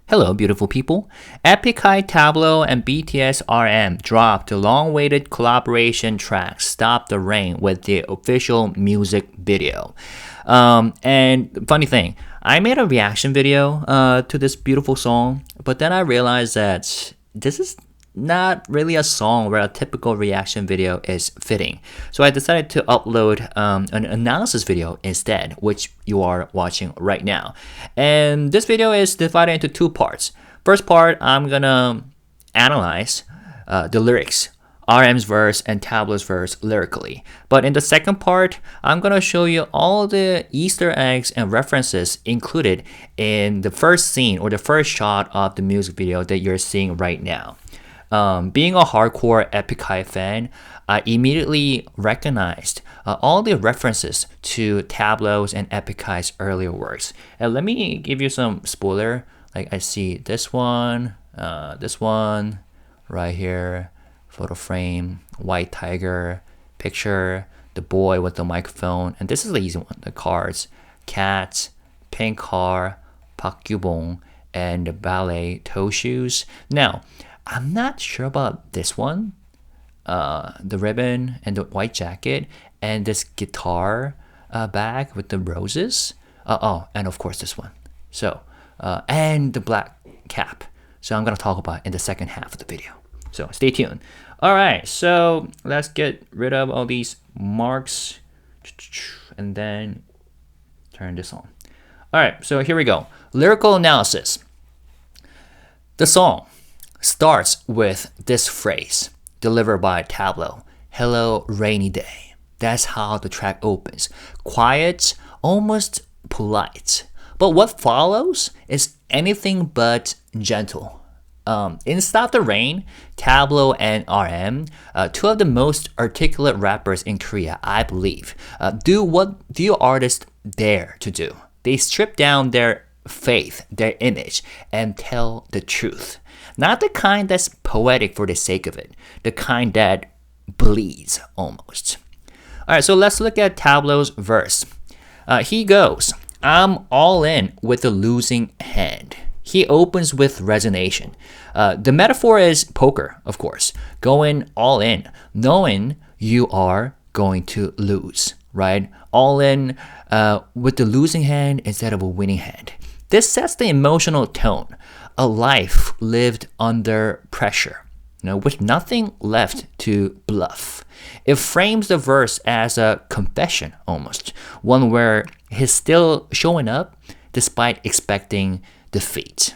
Hello, beautiful people. Epik, Tablo, and BTS RM dropped the long-awaited collaboration track "Stop the Rain" with the official music video. And funny thing, I made a reaction video to this beautiful song, but then I realized that this is not really a song where a typical reaction video is fitting. So I decided to upload an analysis video instead, which you are watching right now. And this video is divided into two parts. First part, I'm gonna analyze the lyrics, RM's verse and Tablo's verse lyrically. But in the second part, I'm gonna show you all the Easter eggs and references included in the first scene or the first shot of the music video that you're seeing right now. Being a hardcore Epik High fan, I immediately recognized all the references to Tablo's and Epik High's earlier works. And let me give you some spoiler. Like I see this one right here, photo frame, white tiger, picture, the boy with the microphone, and this is the easy one, the cards, cats, pink car, Park Gyubong, and the ballet toe shoes. Now, I'm not sure about this one, the ribbon and the white jacket and this guitar bag with the roses. And of course this one. So, and the black cap. So I'm going to talk about in the second half of the video. So stay tuned. All right, so let's get rid of all these marks and then turn this on. All right, so here we go. Lyrical analysis. The song starts with this phrase delivered by Tablo. Hello, rainy day. That's how the track opens. Quiet, almost polite. But what follows is anything but gentle. In Stop the Rain, Tablo and RM, two of the most articulate rappers in Korea, I believe, do what few artists dare to do. They strip down their faith, their image, and tell the truth. Not the kind that's poetic for the sake of it, the kind that bleeds almost. All right, so let's look at Tablo's verse. He goes, I'm all in with the losing hand. He opens with resignation. The metaphor is poker, of course, going all in, knowing you are going to lose, right? All in with the losing hand instead of a winning hand. This sets the emotional tone. A life lived under pressure, with nothing left to bluff. It frames the verse as a confession almost, one where he's still showing up despite expecting defeat.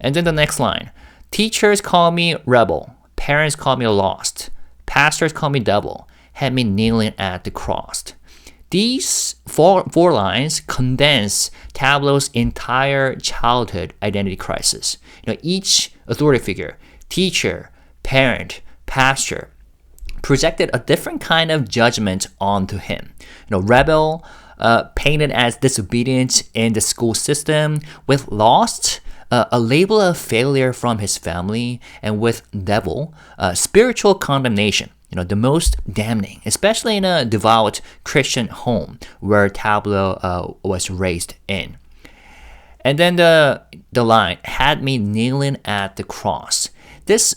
And then the next line, teachers call me rebel, parents call me lost, pastors call me devil, had me kneeling at the cross. These four lines condense Tablo's entire childhood identity crisis. Each authority figure, teacher, parent, pastor, projected a different kind of judgment onto him. Rebel, painted as disobedient in the school system, with lost, a label of failure from his family, and with devil, spiritual condemnation. The most damning, especially in a devout Christian home where Tablo was raised in. And then the line, had me kneeling at the cross. This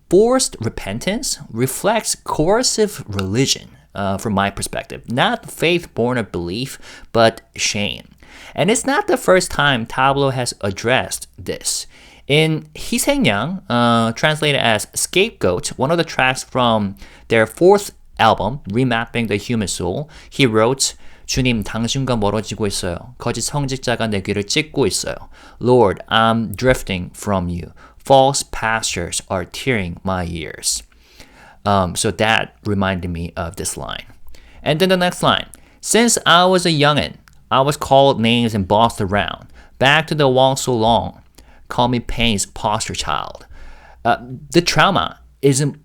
forced repentance reflects coercive religion, from my perspective. Not faith born of belief, but shame. And it's not the first time Tablo has addressed this. In 희생양, translated as Scapegoat, one of the tracks from their fourth album, Remapping the Human Soul, he wrote, 주님, 당신과 멀어지고 있어요. 거짓 성직자가 내 귀를 찢고 있어요. Lord, I'm drifting from you. False pastors are tearing my ears. So that reminded me of this line. And then the next line, since I was a youngin', I was called names and bossed around. Back to the wall so long. Call me pain's poster child. The trauma isn't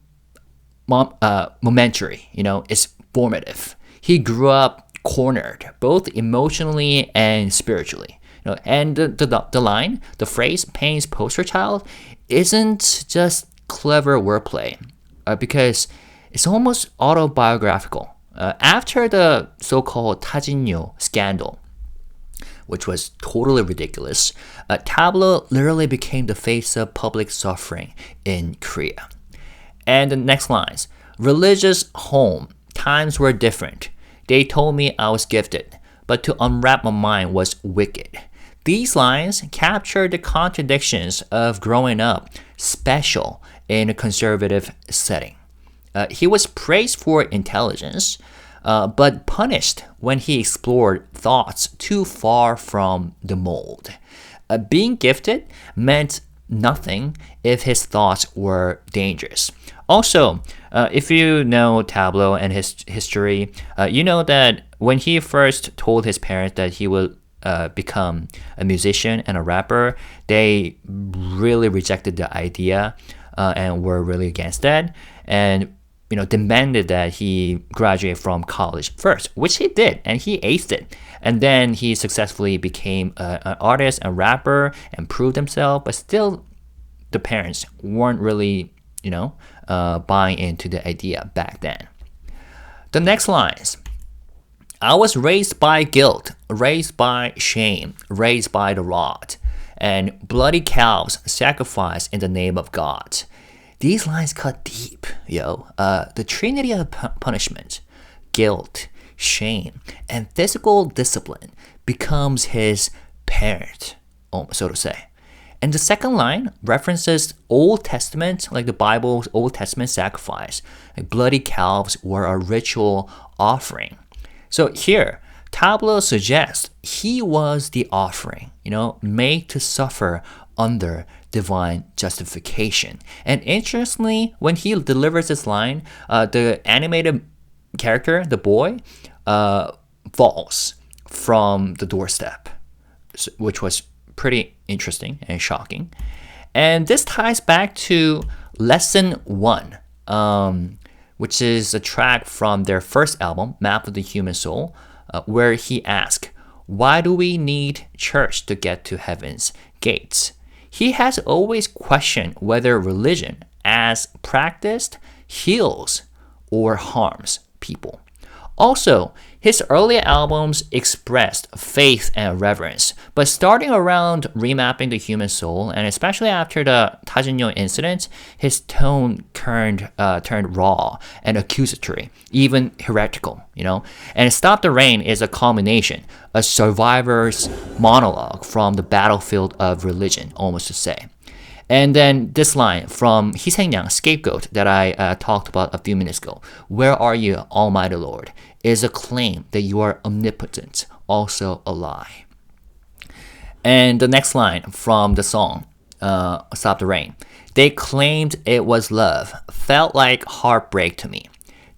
momentary, it's formative. He grew up cornered, both emotionally and spiritually. And the line, the phrase, pain's poster child, isn't just clever wordplay, because it's almost autobiographical. After the so-called TaJinYo scandal, which was totally ridiculous, Tablo literally became the face of public suffering in Korea. And the next lines, religious home, times were different. They told me I was gifted, but to unwrap my mind was wicked. These lines capture the contradictions of growing up special in a conservative setting. He was praised for intelligence, but punished when he explored thoughts too far from the mold. Being gifted meant nothing if his thoughts were dangerous. Also, if you know Tablo and his history, you know that when he first told his parents that he would become a musician and a rapper, they really rejected the idea and were really against that, and demanded that he graduate from college first, which he did, and he aced it. And then he successfully became an artist and rapper and proved himself, but still the parents weren't really, buying into the idea back then. The next lines. I was raised by guilt, raised by shame, raised by the rod, and bloody cows sacrificed in the name of God. These lines cut deep, yo. The trinity of punishment, guilt, shame, and physical discipline becomes his parent, so to say. And the second line references Old Testament, like the Bible's Old Testament sacrifice. Like bloody calves were a ritual offering. So here, Tablo suggests he was the offering, made to suffer under divine justification. And interestingly, when he delivers this line, the animated character, the boy, falls from the doorstep, which was pretty interesting and shocking. And this ties back to lesson 1, which is a track from their first album, Map of the Human Soul, where he asks, why do we need church to get to heaven's gates? He has always questioned whether religion, as practiced, heals or harms people. Also, his earlier albums expressed faith and reverence, but starting around Remapping the Human Soul, and especially after the TaJinYo incident, his tone turned raw and accusatory, even heretical, And Stop the Rain is a culmination, a survivor's monologue from the battlefield of religion, almost to say. And then this line from 희생양, Scapegoat, that I talked about a few minutes ago, where are you, Almighty Lord, is a claim that you are omnipotent, also a lie. And the next line from the song, Stop the Rain, they claimed it was love, felt like heartbreak to me.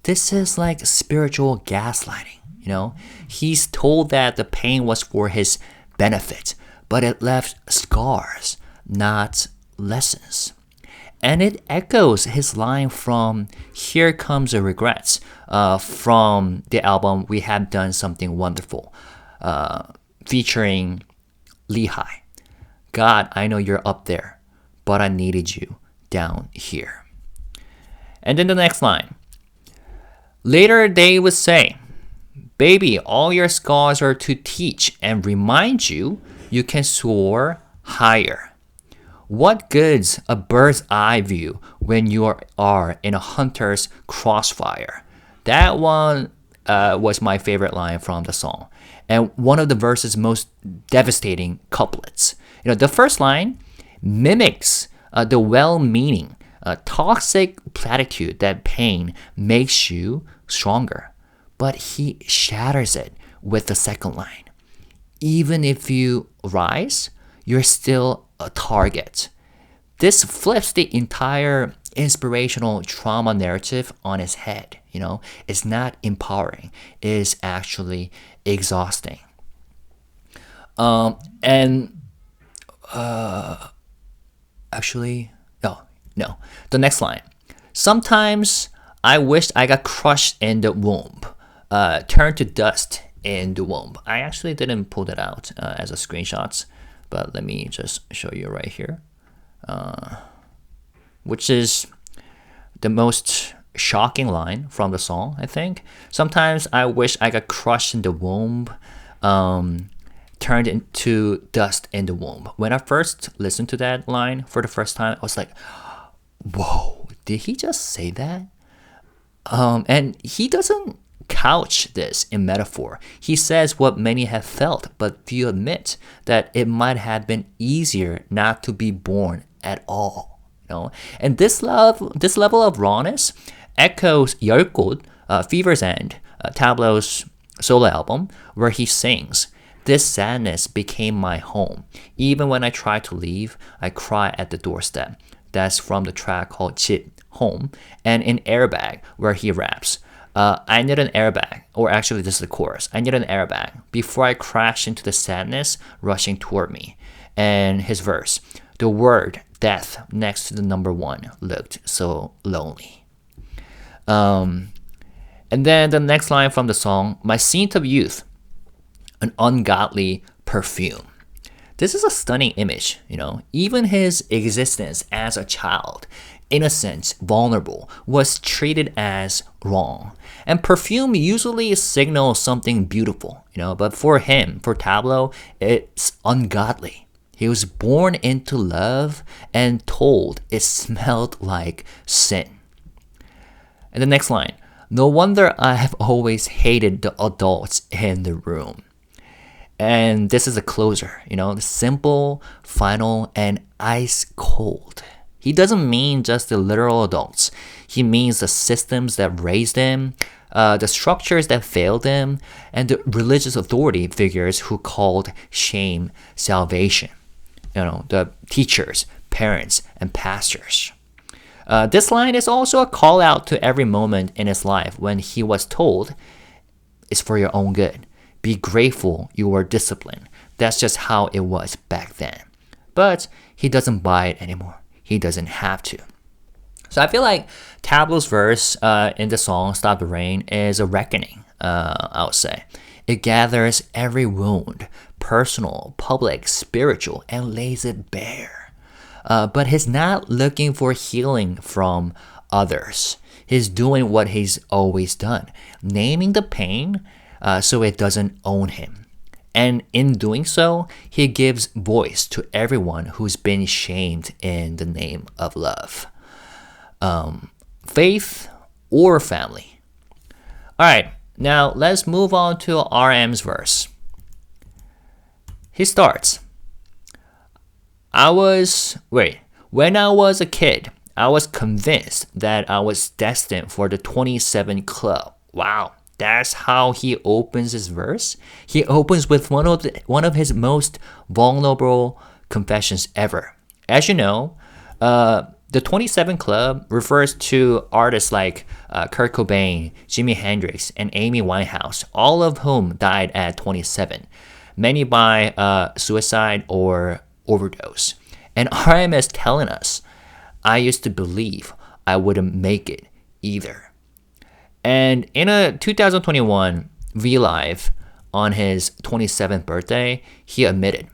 This is like spiritual gaslighting, He's told that the pain was for his benefit, but it left scars, not lessons. And it echoes his line from Here Comes the Regrets, from the album We Have Done Something Wonderful, featuring Lehigh. God, I know you're up there, but I needed you down here. And then the next line. Later they would say, baby, all your scars are to teach and remind you you can soar higher. What good's a bird's eye view when you are in a hunter's crossfire? That one was my favorite line from the song, and one of the verse's most devastating couplets. The first line mimics the well-meaning, toxic platitude that pain makes you stronger, but he shatters it with the second line. Even if you rise, you're still a target. This flips the entire inspirational trauma narrative on its head. It's not empowering. It is actually exhausting. The next line. Sometimes I wished I got crushed in the womb, turned to dust in the womb. I actually didn't pull that out as a screenshot, but let me just show you right here, which is the most shocking line from the song, I think. Sometimes I wish I got crushed in the womb, turned into dust in the womb. When I first listened to that line for the first time, I was like, whoa, did he just say that? And he doesn't couch this in metaphor. He says what many have felt, but few admit, that it might have been easier not to be born at all. And this level of rawness echoes 열꽃, Fever's End, Tablo's solo album, where he sings, "This sadness became my home. Even when I try to leave, I cry at the doorstep." That's from the track called "집," Home. And in Airbag, where he raps, I need an airbag, or actually this is the chorus, I need an airbag before I crash into the sadness rushing toward me. And his verse, the word death next to the number 1 looked so lonely. And then the next line from the song, my scent of youth, an ungodly perfume. This is a stunning image, Even his existence as a child, innocent, vulnerable, was treated as wrong. And perfume usually signals something beautiful, but for him, for Tablo, it's ungodly. He was born into love and told it smelled like sin. And the next line, no wonder I have always hated the adults in the room. And this is a closer, simple, final, and ice cold. He doesn't mean just the literal adults. He means the systems that raised them, the structures that failed them, and the religious authority figures who called shame salvation. The teachers, parents, and pastors. This line is also a call out to every moment in his life when he was told, it's for your own good. Be grateful you were disciplined. That's just how it was back then. But he doesn't buy it anymore. He doesn't have to. So I feel like Tablo's verse in the song Stop the Rain is a reckoning, I would say. It gathers every wound, personal, public, spiritual, and lays it bare. But he's not looking for healing from others. He's doing what he's always done, naming the pain so it doesn't own him. And in doing so, he gives voice to everyone who's been shamed in the name of love. Faith or family. Alright, now let's move on to RM's verse. He starts, when I was a kid, I was convinced that I was destined for the 27 Club. Wow. That's how he opens his verse. He opens with one of his most vulnerable confessions ever. As you know, the 27 Club refers to artists like Kurt Cobain, Jimi Hendrix, and Amy Winehouse, all of whom died at 27, many by suicide or overdose. And RM is telling us, I used to believe I wouldn't make it either. And in a 2021 V-Live on his 27th birthday, he admitted,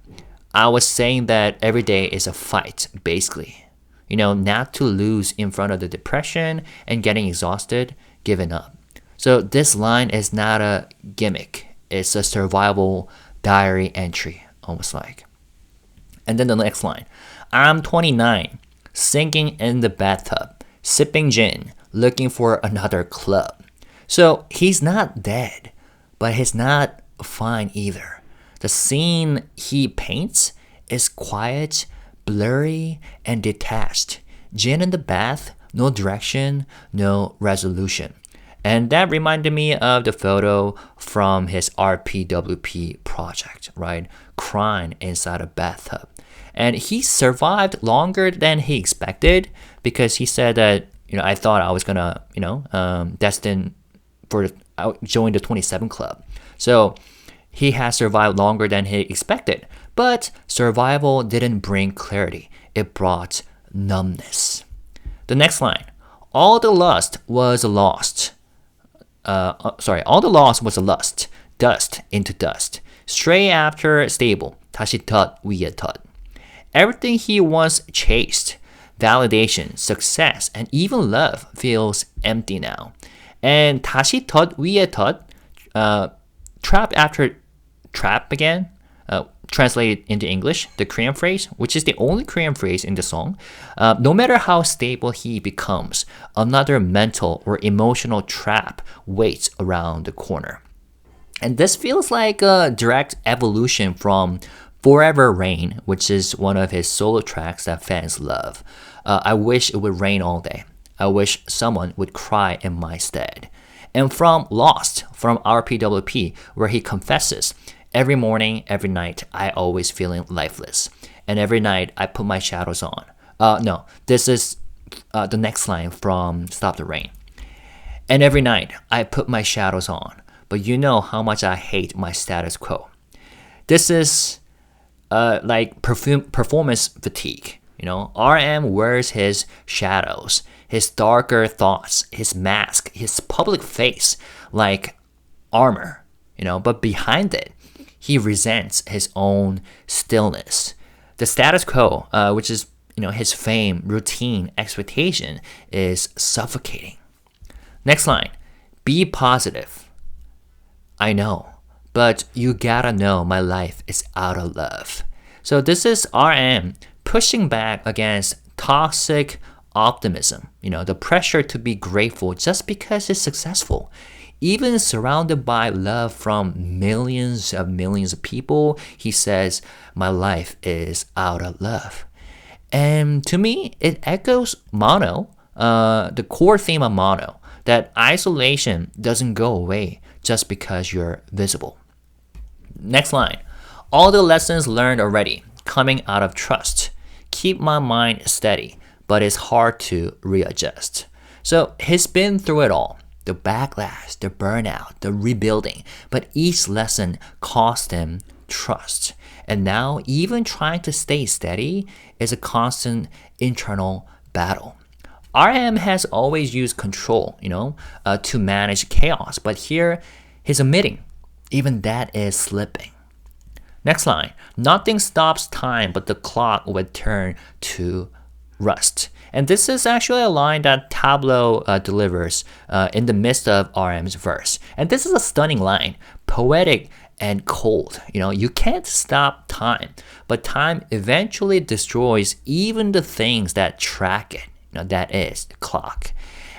I was saying that every day is a fight, basically. Not to lose in front of the depression and getting exhausted, giving up. So this line is not a gimmick. It's a survival diary entry, almost like. And then the next line, I'm 29, sinking in the bathtub, sipping gin, looking for another club. So he's not dead, but he's not fine either. The scene he paints is quiet, blurry, and detached. Gin in the bath, no direction, no resolution. And that reminded me of the photo from his RPWP project, right? Crying inside a bathtub. And he survived longer than he expected because he said that, I thought I was gonna, destined for join the 27 Club. So he has survived longer than he expected. But survival didn't bring clarity. It brought numbness. The next line, all the lust was a lost. All the loss was a lust. Dust into dust. Stray after stable. 다시 덫 위에 덫. Everything he once chased, validation, success, and even love feels empty now. And 다시 덫 위에 덫, trap after trap again, Translated into English, the Korean phrase, which is the only Korean phrase in the song, no matter how stable he becomes, another mental or emotional trap waits around the corner. And this feels like a direct evolution from Forever Rain, which is one of his solo tracks that fans love. I wish it would rain all day. I wish someone would cry in my stead. And from Lost, from RPWP, where he confesses, every morning, every night, I always feeling lifeless. And every night, I put my shadows on. No, this is the next line from Stop the Rain. And every night, I put my shadows on. But you know how much I hate my status quo. This is like performance fatigue. You know, RM wears his shadows, his darker thoughts, his mask, his public face like armor, you know, but behind it, he resents his own stillness. The status quo, which is, you know, his fame, routine, expectation, is suffocating. Next line, be positive. I know, but you gotta know my life is out of love. So this is RM pushing back against toxic optimism, you know, the pressure to be grateful just because it's successful. Even surrounded by love from millions of people, he says, my life is out of love. And to me, it echoes Mono, the core theme of Mono, that isolation doesn't go away just because you're visible. Next line, all the lessons learned already, coming out of trust. Keep my mind steady, but it's hard to readjust. So he's been through it all. The backlash, the burnout, the rebuilding, but each lesson cost him trust. And now even trying to stay steady is a constant internal battle. RM has always used control, you know, to manage chaos, but here he's admitting even that is slipping. Next line, nothing stops time but the clock would turn to rust. And this is actually a line that Tablo delivers in the midst of RM's verse. And this is a stunning line, poetic and cold. You know, you can't stop time, but time eventually destroys even the things that track it. You know, that is the clock.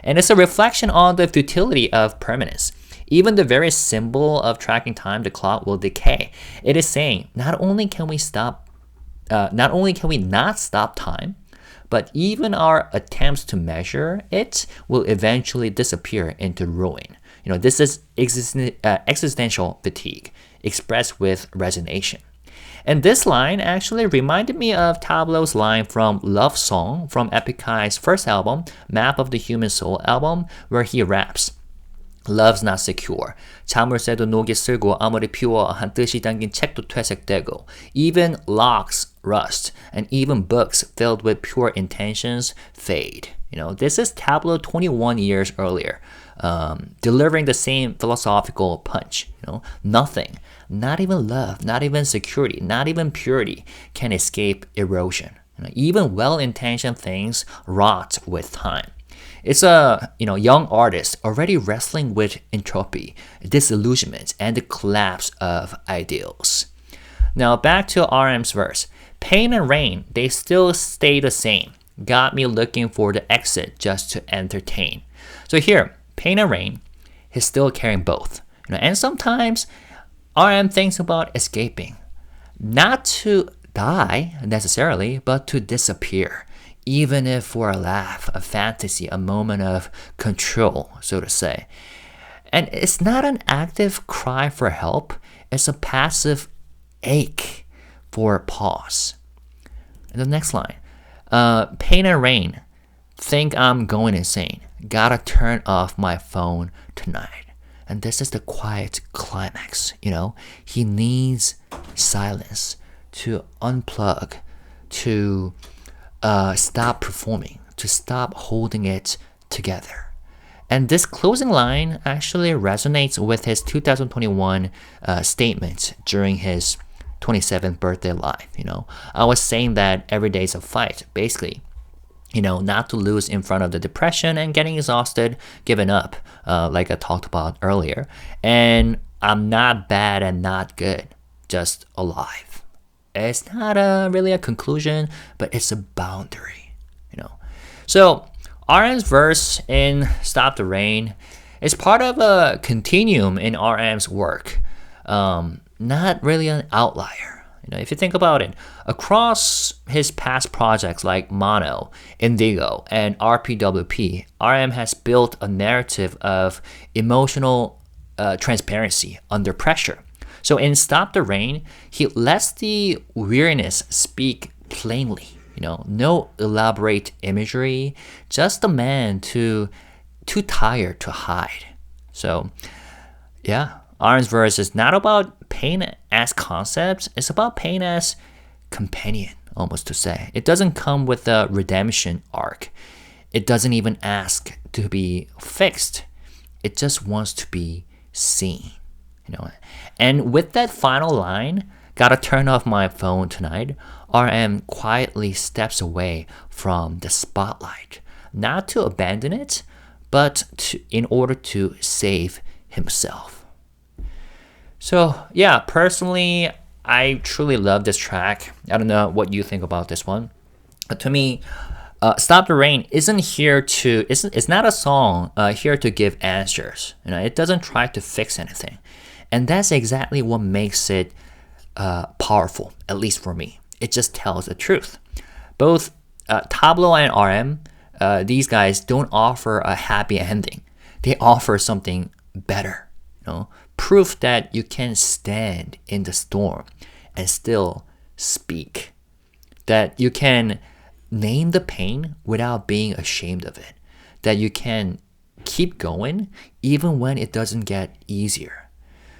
And it's a reflection on the futility of permanence. Even the very symbol of tracking time, the clock, will decay. It is saying not only can we not stop time, but even our attempts to measure it will eventually disappear into ruin. You know, this is existential fatigue expressed with resignation. And this line actually reminded me of Tablo's line from Love Song from Epik's first album, Map of the Human Soul album, where he raps. Love's not secure. 자물쇠도 녹이 쓸고 아무리 퓨어한 뜻이 담긴 책도 퇴색되고 even locks rust and even books filled with pure intentions fade. You know, this is Tablo 21 years earlier, delivering the same philosophical punch. You know, nothing, not even love, not even security, not even purity can escape erosion. You know, even well-intentioned things rot with time. It's a young artist already wrestling with entropy, disillusionment, and the collapse of ideals. Now back to RM's verse. Pain and rain, they still stay the same. Got me looking for the exit just to entertain. So here, pain and rain, he's still carrying both. You know, and sometimes RM thinks about escaping. Not to die necessarily, but to disappear. Even if for a laugh, a fantasy, a moment of control, so to say. And it's not an active cry for help, it's a passive ache for pause. And the next line, pain and rain, think I'm going insane, gotta turn off my phone tonight. And this is the quiet climax, you know? He needs silence to unplug, to stop performing, to stop holding it together. And this closing line actually resonates with his 2021 statement during his 27th birthday live. You know, I was saying that every day is a fight, basically. You know, not to lose in front of the depression and getting exhausted, giving up, like I talked about earlier. And I'm not bad and not good. just alive. It's not really a conclusion, but it's a boundary, you know. So RM's verse in Stop the Rain is part of a continuum in RM's work, not really an outlier. You know, if you think about it, across his past projects like Mono, Indigo, and RPWP, RM has built a narrative of emotional transparency under pressure. So in Stop the Rain, he lets the weariness speak plainly. You know, no elaborate imagery, just a man too tired to hide. So yeah, Arn's verse is not about pain as concepts, it's about pain as companion, almost to say. It doesn't come with a redemption arc. It doesn't even ask to be fixed. It just wants to be seen. You know, and with that final line, gotta turn off my phone tonight, RM quietly steps away from the spotlight, not to abandon it, but in order to save himself. So yeah, personally, I truly love this track. I don't know what you think about this one. But to me, Stop the Rain it's not a song here to give answers. You know, it doesn't try to fix anything. And that's exactly what makes it powerful, at least for me. It just tells the truth. Both Tablo and RM, these guys don't offer a happy ending. They offer something better. You know, proof that you can stand in the storm and still speak. That you can name the pain without being ashamed of it. That you can keep going even when it doesn't get easier.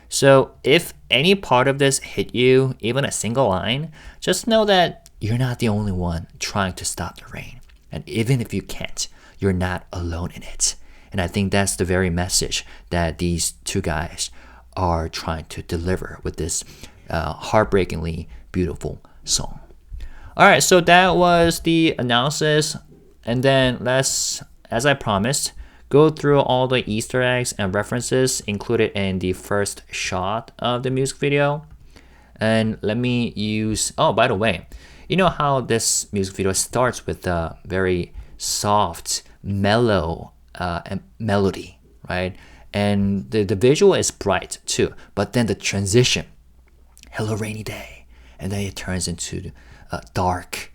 So if any part of this hit you, even a single line, just know that you're not the only one trying to stop the rain. And even if you can't, you're not alone in it. And I think that's the very message that these two guys are trying to deliver with this heartbreakingly beautiful song. All right, so that was the analysis. And then let's, as I promised, go through all the Easter eggs and references included in the first shot of the music video. And let me use, oh, by the way, you know how this music video starts with a very soft, mellow melody, right? And the visual is bright too, but then the transition, hello rainy day, and then it turns into a dark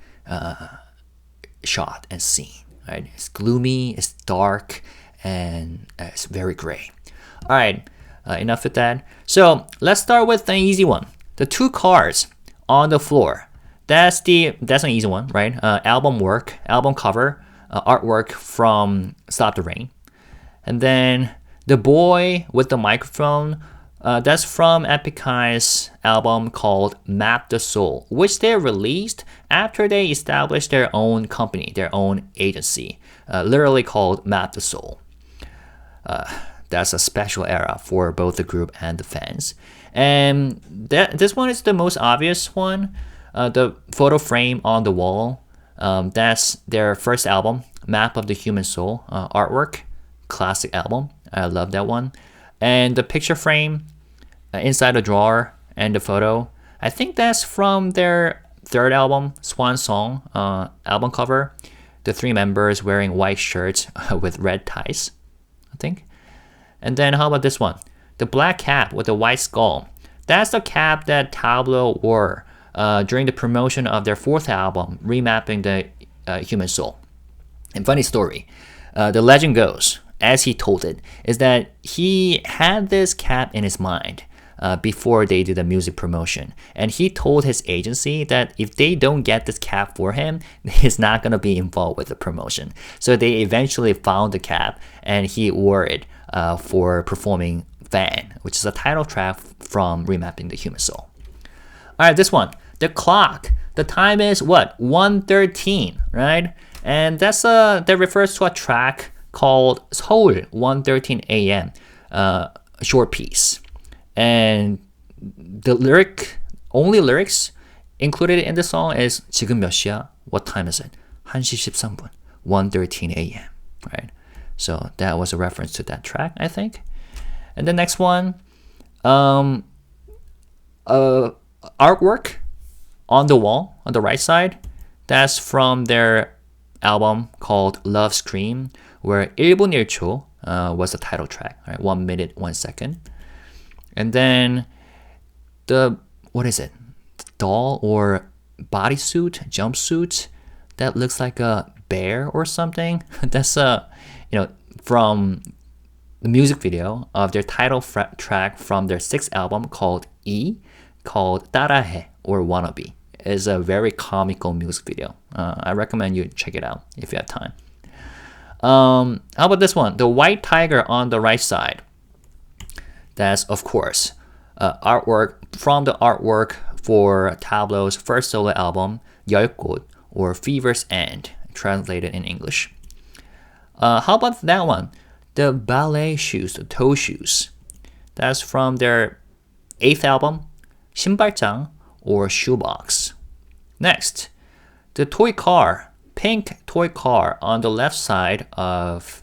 shot and scene, right? It's gloomy, it's dark, and it's very gray. All right, enough with that. So let's start with an easy one. The two cars on the floor. That's an easy one, right? Album cover, artwork from Stop the Rain. And then the boy with the microphone, that's from Epik's album called Map the Soul, which they released after they established their own company, their own agency, literally called Map the Soul. That's a special era for both the group and the fans. And this one is the most obvious one. The photo frame on the wall, that's their first album, Map of the Human Soul, artwork, classic album. I love that one. And the picture frame inside the drawer and the photo, I think that's from their third album, Swan Song, album cover. The three members wearing white shirts with red ties, I think. And then how about this one? The black cap with the white skull. That's the cap that Tablo wore during the promotion of their fourth album, Remapping the Human Soul. And funny story, the legend goes, as he told it, is that he had this cap in his mind before they did the music promotion. And he told his agency that if they don't get this cap for him, he's not going to be involved with the promotion. So they eventually found the cap and he wore it for performing Fan, which is a title track from Remapping the Human Soul. All right, this one, the clock. The time is what? 1:13, right? And that refers to a track called Seoul 1:13 a.m. A short piece. And the only lyrics included in the song is 지금 몇 시야? What time is it? 1시 13분, 1:13 a.m. Right? So that was a reference to that track, I think. And the next one, artwork on the wall on the right side, that's from their album called Love Scream, where 1분 1초 was the title track, right? 1 minute, 1 second. And then the, what is it? Doll or bodysuit, jumpsuit that looks like a bear or something. That's from the music video of their title track from their 6th album called E, called 따라해 or Wannabe. It's a very comical music video. I recommend you check it out if you have time. How about this one? The white tiger on the right side. That's, of course, artwork from the artwork for Tablo's first solo album, 10꽃, or Fever's End, translated in English. How about that one? The ballet shoes, the toe shoes. That's from their 8th album, 신발장, or Shoebox. Next, the toy car, pink toy car on the left side of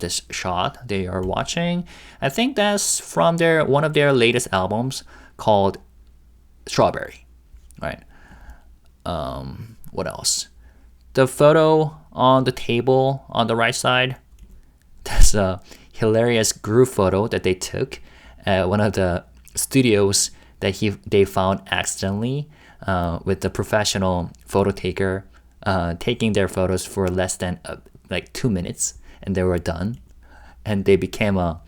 this shot they are watching. I think that's from one of their latest albums called Strawberry. Right. What else? The photo on the table on the right side, that's a hilarious group photo that they took at one of the studios that they found accidentally, with the professional photo taker taking their photos for less than 2 minutes, and they were done, and they became a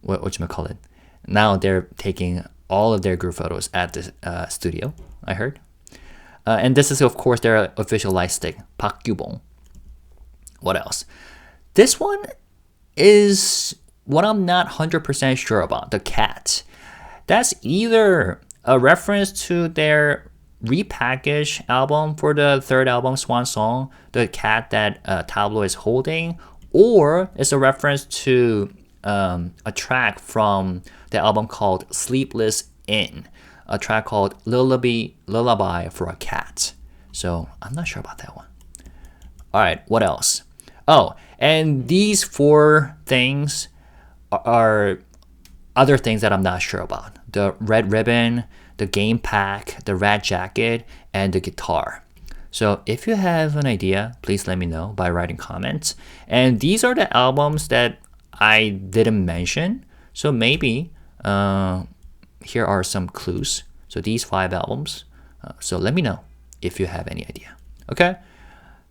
whatchamacallit. Now they're taking all of their group photos at the studio, I heard. And this is, of course, their official light stick, 박규봉. What else? This one is what I'm not 100% sure about, the cat. That's either a reference to their repackaged album for the 3rd album, Swan Song, the cat that Tablo is holding, or it's a reference to a track from the album called Sleepless In, a track called Lullaby for a Cat. So I'm not sure about that one. All right, what else? Oh, and these 4 things are other things that I'm not sure about. The red ribbon, the game pack, the red jacket, and the guitar. So if you have an idea, please let me know by writing comments. And these are the albums that I didn't mention. So maybe here are some clues. So these 5 albums. So let me know if you have any idea. Okay?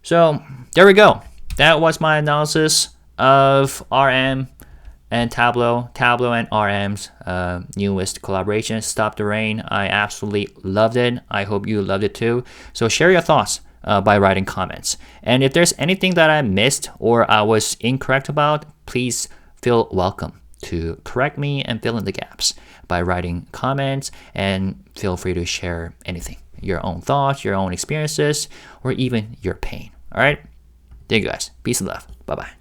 So there we go. That was my analysis of RM and Tablo and RM's newest collaboration, Stop the Rain. I absolutely loved it. I hope you loved it too. So share your thoughts by writing comments. And if there's anything that I missed or I was incorrect about, please feel welcome to correct me and fill in the gaps by writing comments, and feel free to share anything, your own thoughts, your own experiences, or even your pain. All right? Thank you guys. Peace and love. Bye-bye.